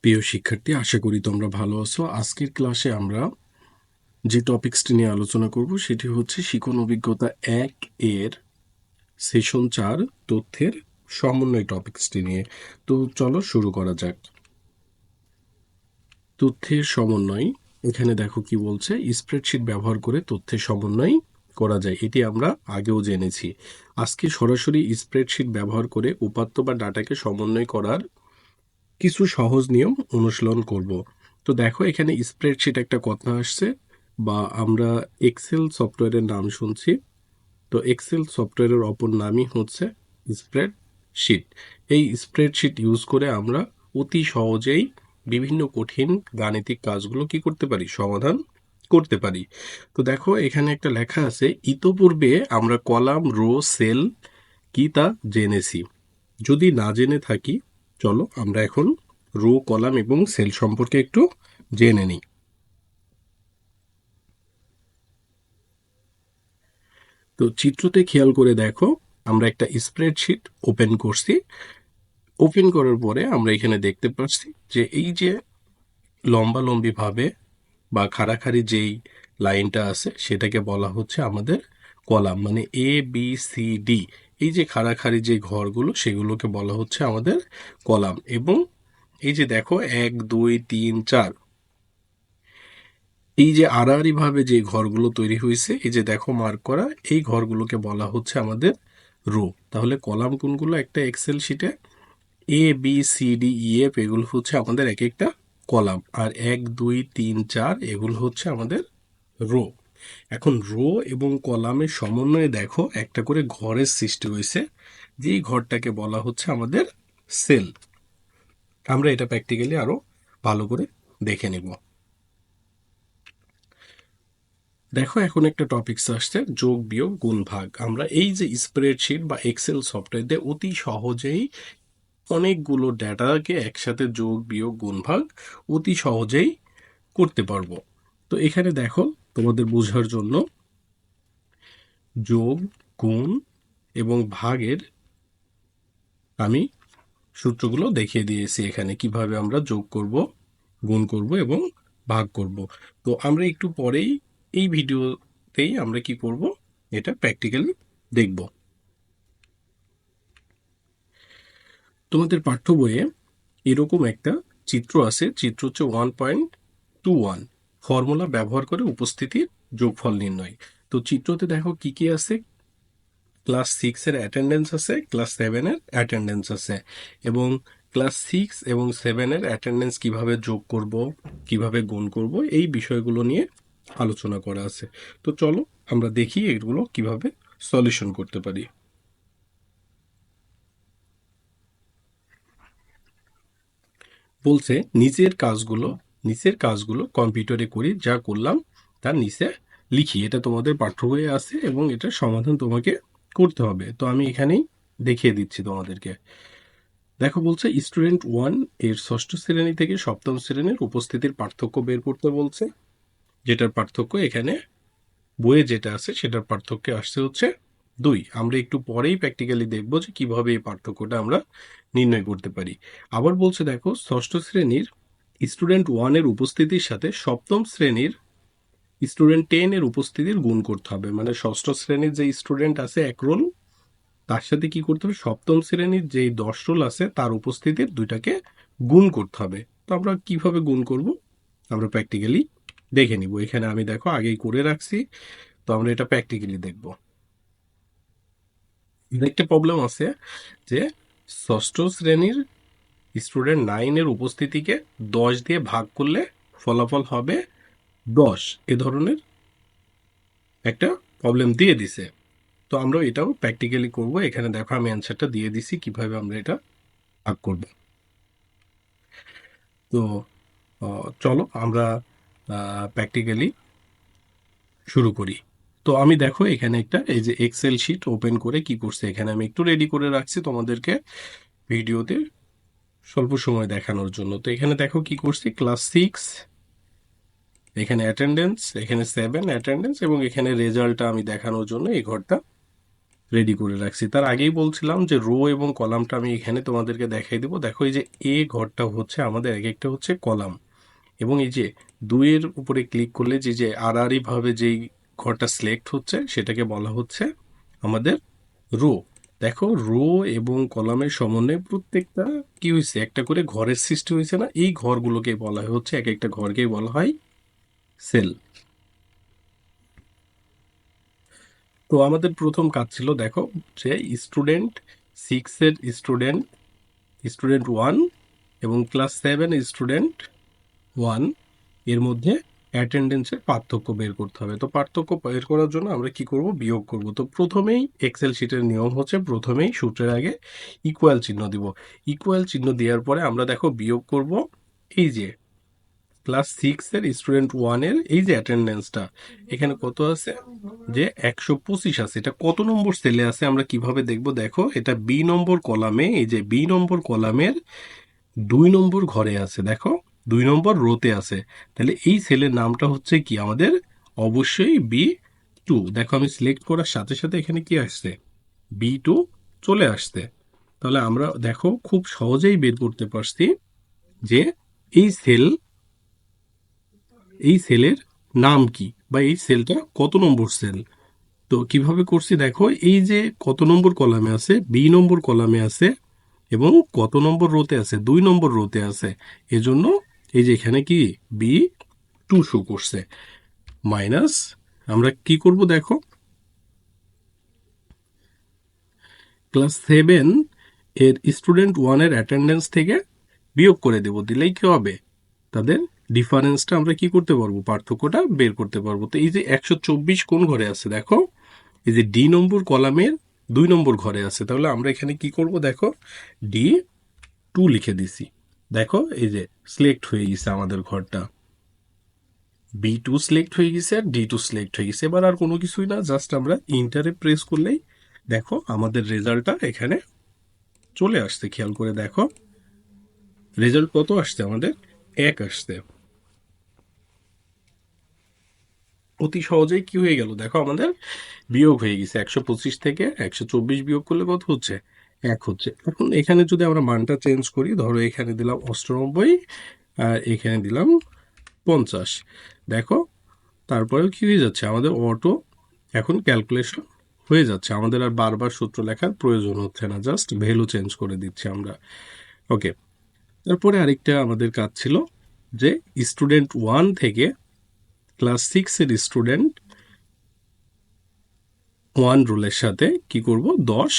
প্রিয় শিক্ষার্থী, আশা করি তোমরা ভালো আছো। আজকের ক্লাসে আমরা যে টপিকসটি নিয়ে আলোচনা করব সেটি হচ্ছে শিখন অভিজ্ঞতা 1 এর সেশন 4 তথ্যের সমন্বয় টপিকসটি নিয়ে। তো চলো শুরু করা যাক। তথ্যের সমন্বয়, এখানে দেখো কি বলছে, স্প্রেডশিট ব্যবহার করে তথ্যের সমন্বয় করা যায়। এটি আমরা আগেও জেনেছি। আজকে সরাসরি স্প্রেডশিট ব্যবহার করে উপাত্ত বা ডাটাকে সমন্বয় করার কিছু সহজ নিয়ম অনুশীলন করব। তো দেখো, এখানে স্প্রেডশিট একটা কথা আসছে, বা আমরা এক্সেল সফটওয়্যারের নাম শুনছি। তো এক্সেল সফটওয়্যারের অপর নামই হচ্ছে স্প্রেডশিট। এই স্প্রেডশিট ইউজ করে আমরা অতি সহজেই বিভিন্ন কঠিন গাণিতিক কাজগুলো কি করতে পারি, সমাধান করতে পারি। তো দেখো, এখানে একটা লেখা আছে, ইতোপূর্বে আমরা কলাম, রো, সেল কি তা জেনেছি। যদি না জেনে থাকি, চলো আমরা এখন রো, কলাম এবং সেল সম্পর্কে একটু জেনে নিই। তো চিত্রতে খেয়াল করে দেখো, আমরা একটা স্প্রেডশিট ওপেন করছি। ওপেন করার পরে আমরা এখানে দেখতে পাচ্ছি যে এই যে লম্বালম্বি ভাবে বা খাড়াখাড়ি যেই লাইনটা আছে সেটাকে বলা হচ্ছে আমাদের কলাম, মানে এ বি সি ডি। এই যে খাড়াখাড়ি যে ঘরগুলো সেগুলোকে বলা হচ্ছে আমাদের কলাম। এবং এই যে দেখো 1 2 3 4, এই যে আড়াআড়ি ভাবে যে ঘরগুলো তৈরি হয়েছে, এই যে দেখো মার্ক করা, এই ঘরগুলোকে বলা হচ্ছে আমাদের রো। তাহলে কলাম কোনগুলো একটা এক্সেল শিটে? A B C D E F, এগুলো হচ্ছে আমাদের এক একটা কলাম। আর 1 2 3 4 এগুলো হচ্ছে আমাদের রো। এখন রো এবং কলামের সমন্বয়ে দেখো একটা করে ঘরের সৃষ্টি হয়েছে, যেই ঘরটাকে বলা হচ্ছে আমাদের সেল। আমরা এটা প্র্যাকটিক্যালি আরো ভালো করে দেখে নেব। দেখো, এখন একটা টপিকস আসছে, যোগ, বিয়োগ, গুণ, ভাগ। আমরা এই যে স্প্রেডশিট বা এক্সেল সফটওয়্যার দিয়ে অতি সহজেই অনেকগুলো ডেটাকে একসাথে যোগ, বিয়োগ, গুণ, ভাগ অতি সহজেই করতে পারবো। তো এখানে দেখো, তোমাদের বোঝার জন্য যোগ, গুণ এবং ভাগের আমি সূত্রগুলো দেখিয়ে দিয়েছি। এখানে কিভাবে আমরা যোগ করব, গুণ করব এবং ভাগ করব। তো আমরা একটু পরেই এই ভিডিওতেই আমরা কি করব, এটা প্র্যাকটিক্যালি দেখব। তোমাদের পাঠ্য বইয়ে এরকম একটা চিত্র আছে। চিত্র হচ্ছে 1.21, ফর্মুলা ব্যবহার করে উপস্থিতির যোগফল নির্ণয়। তো চিত্রতে দেখো কি কি আছে। ক্লাস 6 এর অ্যাটেন্ডেন্স আছে, ক্লাস 7 এর অ্যাটেন্ডেন্স আছে। এবং ক্লাস 6 এবং 7 এর অ্যাটেন্ডেন্স কিভাবে যোগ করব, কিভাবে গুণ করব, এই বিষয়গুলো নিয়ে আলোচনা করা আছে। তো চলো আমরা দেখি এগুলো কিভাবে সলিউশন করতে পারি। বলছে নিচের কাজগুলো কম্পিউটারে করি, যা করলাম তার নিচে লিখি। এটা তোমাদের পাঠ্য বইয়ে আছে এবং এটার সমাধান তোমাকে করতে হবে। তো আমি এখানেই দেখিয়ে দিচ্ছি তোমাদেরকে। দেখো, বলছে স্টুডেন্ট 1 এর ষষ্ঠ শ্রেণী থেকে সপ্তম শ্রেণীর উপস্থিতির পার্থক্য বের করতে বলছে। যেটার পার্থক্য এখানে বইয়ে যেটা আছে সেটার পার্থক্য আসছে হচ্ছে 2। আমরা একটু পরেই প্র্যাকটিক্যালি দেখব যে কিভাবে এই পার্থক্যটা আমরা নির্ণয় করতে পারি। আবার বলছে দেখো, ষষ্ঠ শ্রেণীর স্টুডেন্ট 1 এর উপস্থিতির সাথে সপ্তম শ্রেণীর স্টুডেন্ট 10 এর উপস্থিতির গুণ করতে হবে। মানে ষষ্ঠ শ্রেণীর যে স্টুডেন্ট আছে 1 রোল, তার সাথে কি করতে হবে, সপ্তম শ্রেণীর যে 10 রোল আছে তার উপস্থিতির দুইটাকে গুণ করতে হবে। তো আমরা কিভাবে গুণ করব আমরা প্র্যাকটিক্যালি দেখে নিব। এখানে আমি দেখো আগেই করে রাখছি, তো আমরা এটা প্র্যাকটিক্যালি দেখব। একটা প্রবলেম আছে যে ষষ্ঠ শ্রেণীর স্টুডেন্ট 9 এর উপস্থিতিকে 10 দিয়ে ভাগ করলে ফলাফল হবে 10, এ ধরনের একটা প্রবলেম দিয়ে দিছে। তো আমরা এটাও প্র্যাকটিক্যালি করব। এখানে দেখো আমি অ্যান্সারটা দিয়ে দিছি কিভাবে আমরা এটা ভাগ করব। তো চলো আমরা প্র্যাকটিক্যালি শুরু করি। তো আমি দেখো এখানে একটা এই যে এক্সেল শিট ওপেন করে কি করছে, এখানে আমি একটু রেডি করে রাখছি তোমাদেরকে ভিডিওতে স্বল্প সময় দেখানোর জন্য। তো এখানে দেখো কি করছি, ক্লাস 6, এখানে অ্যাটেন্ডেন্স, এখানে 7 অ্যাটেন্ডেন্স এবং এখানে রেজাল্টটা আমি দেখানোর জন্য এই ঘরটা রেডি করে রাখছি। তার আগেই বলছিলাম যে রো এবং কলামটা আমি এখানে তোমাদেরকে দেখাই দেবো। দেখো এই যে এ ঘরটা হচ্ছে আমাদের এক একটা হচ্ছে কলাম, এবং এই যে দুইয়ের উপরে ক্লিক করলে যে যে আড়াআড়ি ভাবে যেই ঘরটা সিলেক্ট হচ্ছে সেটাকে বলা হচ্ছে আমাদের রো। দেখো রো এবং কলামের সমন্বয়ে প্রত্যেকটা কি হয়েছে, একটা করে ঘরের সৃষ্টি হয়েছে না? এই ঘরগুলোকে বলা হচ্ছে, এক একটা ঘরকেই বলা হয় সেল। তো আমাদের প্রথম কাজ ছিল দেখো যে স্টুডেন্ট সিক্সের স্টুডেন্ট স্টুডেন্ট ওয়ান এবং ক্লাস সেভেন স্টুডেন্ট ওয়ান এর মধ্যে অ্যাটেন্ডেন্সের পার্থক্য বের করতে হবে। তো পার্থক্য বের করার জন্য আমরা কি করব, বিয়োগ করব। তো প্রথমেই এক্সেল শিটের নিয়ম হচ্ছে প্রথমেই সূত্রের আগে ইকুয়াল চিহ্ন দিব। ইকুয়াল চিহ্ন দেওয়ার পরে আমরা দেখো বিয়োগ করব এই যে ক্লাস সিক্সের স্টুডেন্ট ওয়ানের এই যে অ্যাটেন্ডেন্সটা এখানে কত আছে, যে 125 আছে। এটা কত নম্বর সেলে আছে আমরা কিভাবে দেখব, দেখো এটা বি নম্বর কলামে, এই যে বি নম্বর কলামের 2 নম্বর ঘরে আছে। দেখো 2 নম্বর রোতে আছে। তাহলে এই সেলের নামটা হচ্ছে কি আমাদের, অবশ্যই B2। দেখো আমি সিলেক্ট করার সাথে সাথে এখানে কি আসছে, B2 চলে আসছে। তাহলে আমরা দেখো খুব সহজেই বের করতে পারছি যে এই সেল, এই সেলের নাম কি, বা এই সেলটা কত নম্বর সেল। তো কিভাবে করছি দেখো, এই যে কত নম্বর কলামে আছে, বি নম্বর কলামে আছে, এবং কত নম্বর রোতে আছে, 2 নম্বর রোতে আছে। এজন্য এই যে এখানে কি B2 শো করছে। মাইনাস আমরা কি করব দেখো, ক্লাস সেভেন এর স্টুডেন্ট ওয়ানের অ্যাটেন্ডেন্স থেকে বিয়োগ করে দেব। দিলেই কি হবে, তাদের ডিফারেন্সটা আমরা কি করতে পারবো, পার্থক্যটা বের করতে পারবো। তো এই যে 124 কোন ঘরে আছে দেখো, এই যে ডি নম্বর কলামের 2 নম্বর ঘরে আছে। তাহলে আমরা এখানে কি করব দেখো, D2 লিখে দিছি। দেখো এই যে সিলেক্ট হয়ে গেছে আমাদের ঘরটা, B2 সিলেক্ট হয়ে গেছে আর D2 সিলেক্ট হয়ে গেছে। এবার আর কোনো কিছুই না, জাস্ট আমরা ইন্টারে প্রেস করলেই দেখো আমাদের রেজাল্টটা এখানে চলে আসছে। খেয়াল করে দেখো রেজাল্ট কত আসছে আমাদের, 1 আসছে। অতি সহজেই কি হয়ে গেল দেখো, আমাদের বিয়োগ হয়ে গেছে। 125 থেকে 124 বিয়োগ করলে কত হচ্ছে, 1 হচ্ছে। এখন এখানে যদি আমরা মানটা চেঞ্জ করি, ধরো এখানে দিলাম 98 আর এখানে দিলাম 50। দেখো তারপরেও কি হয়ে যাচ্ছে, আমাদের অটো এখন ক্যালকুলেশন হয়ে যাচ্ছে। আমাদের আর বারবার সূত্র লেখার প্রয়োজন হচ্ছে না, জাস্ট ভ্যালু চেঞ্জ করে দিচ্ছি আমরা। ওকে, তারপরে আরেকটা আমাদের কাজ ছিল যে স্টুডেন্ট ওয়ান থেকে ক্লাস সিক্সের স্টুডেন্ট ওয়ান রোলের সাথে কি করব, 10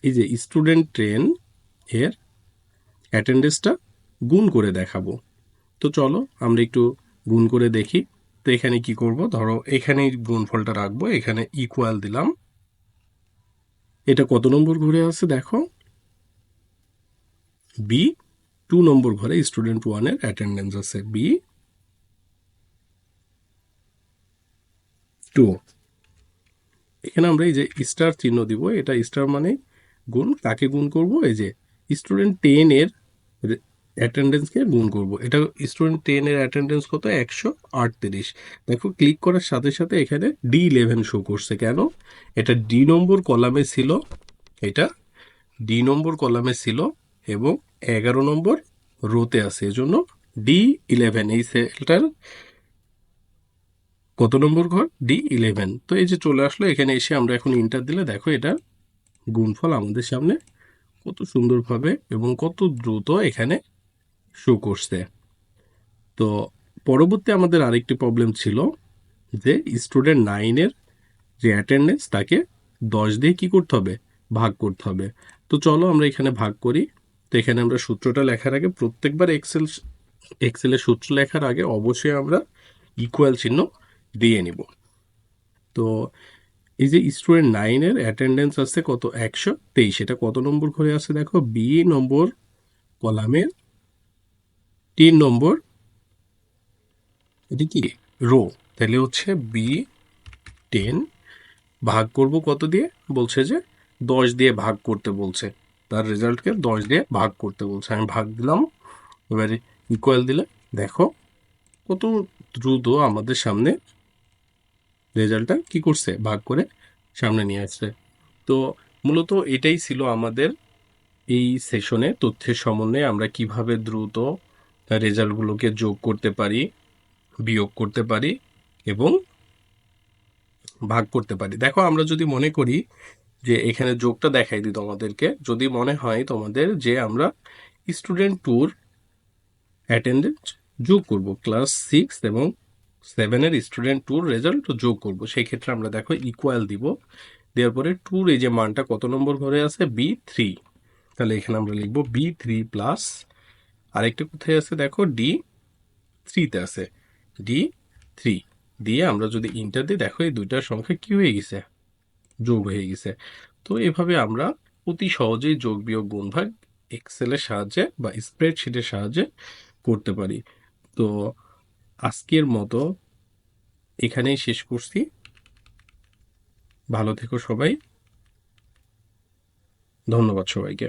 এই যে স্টুডেন্ট 10 এর অ্যাটেন্ডেন্সটা গুণ করে দেখাবো। তো চলো আমরা একটু গুণ করে দেখি। তো এখানে কি করব, ধরো এখানেই গুণফলটা রাখবো, এখানে ইকুয়াল দিলাম। এটা কত নম্বর ঘরে আছে দেখো, B2 নম্বর ঘরে স্টুডেন্ট ওয়ানের অ্যাটেন্ডেন্স আছে B2। এখানে আমরা এই যে স্টার চিহ্ন দিব, এটা স্টার মানে গুণ, কাকে গুণ করব, এই যে স্টুডেন্ট 10 এর অ্যাটেন্ডেন্সকে গুণ করব। এটা স্টুডেন্ট 10 এর অ্যাটেন্ডেন্স কত, 138। দেখো ক্লিক করার সাথে সাথে এখানে D11 শো করছে। কেন, এটা ডি নম্বর কলামে ছিল, এটা D নম্বর কলামে ছিল এবং 11 নম্বর রোতে আছে, এজন্য D11 এই সেলটার কত নম্বর ঘর, D11। তো এই যে চলে আসলো, এখানে এসে আমরা এখন ইন্টার দিলে দেখো এটা গুণফল আমাদের সামনে কত সুন্দরভাবে এবং কত দ্রুত এখানে শো করছে। তো পরবর্তী আমাদের আরেকটি প্রবলেম ছিল যে স্টুডেন্ট 9 এর যে অ্যাটেন্ডেন্স তাকে 10 দিয়ে কি করতে হবে, ভাগ করতে হবে। তো চলো আমরা এখানে ভাগ করি। তো এখানে আমরা সূত্রটা লেখার আগে প্রত্যেকবার এক্সেলের সূত্র লেখার আগে অবশ্যই আমরা ইকুয়াল চিহ্ন দিয়ে নিব। তো এই যে স্টুডেন্ট 9 এর অ্যাটেন্ডেন্স আছে কত, 123। এটা কত নম্বর ঘরে আছে দেখো, বি নম্বর কলামের 3 নম্বর, এটি কি রো। তাহলে হচ্ছে B10 ভাগ করব কত দিয়ে, বলছে যে 10 দিয়ে ভাগ করতে বলছে, তার রেজাল্টকে 10 দিয়ে ভাগ করতে বলছে। আমি ভাগ দিলাম, এবারে ইকুয়াল দিলে দেখো কত দ্রুত আমাদের সামনে রেজাল্টটা কি করছে, ভাগ করে সামনে নিয়ে আসছে। তো মূলত এটাই ছিল আমাদের এই সেশনে তথ্যের সমন্বয়ে আমরা কিভাবে দ্রুত রেজাল্টগুলোকে যোগ করতে পারি, বিয়োগ করতে পারি এবং ভাগ করতে পারি। দেখো আমরা যদি মনে করি যে এখানে যোগটা দেখাই দিই তোমাদেরকে, যদি মনে হয় তোমাদের যে আমরা স্টুডেন্ট ট্যুর অ্যাটেন্ডেন্স যোগ করব, ক্লাস 6 এবং 7-এর স্টুডেন্ট ট্যুর রেজাল্ট যোগ করব, সেই ক্ষেত্রে আমরা দেখো ইকুয়াল দিব, দেওয়ার পরে ট্যুর এই যে মানটা কত নম্বর ঘরে আছে B3, তাহলে এখানে আমরা লিখবো B3 প্লাস আরেকটা কোথায় আছে দেখো D3-তে আছে, D3 দিয়ে আমরা যদি ইন্টার দিই দেখো এই দুইটার সংখ্যা কি হয়ে গেছে, যোগ হয়ে গেছে। তো এভাবে আমরা অতি সহজেই যোগ বিয়োগ গুণভাগ এক্সেলের সাহায্যে বা স্প্রেডশিটের সাহায্যে করতে পারি। তো আজকের মতো এখানেই শেষ করছি। ভালো থেকো সবাই, ধন্যবাদ সবাইকে।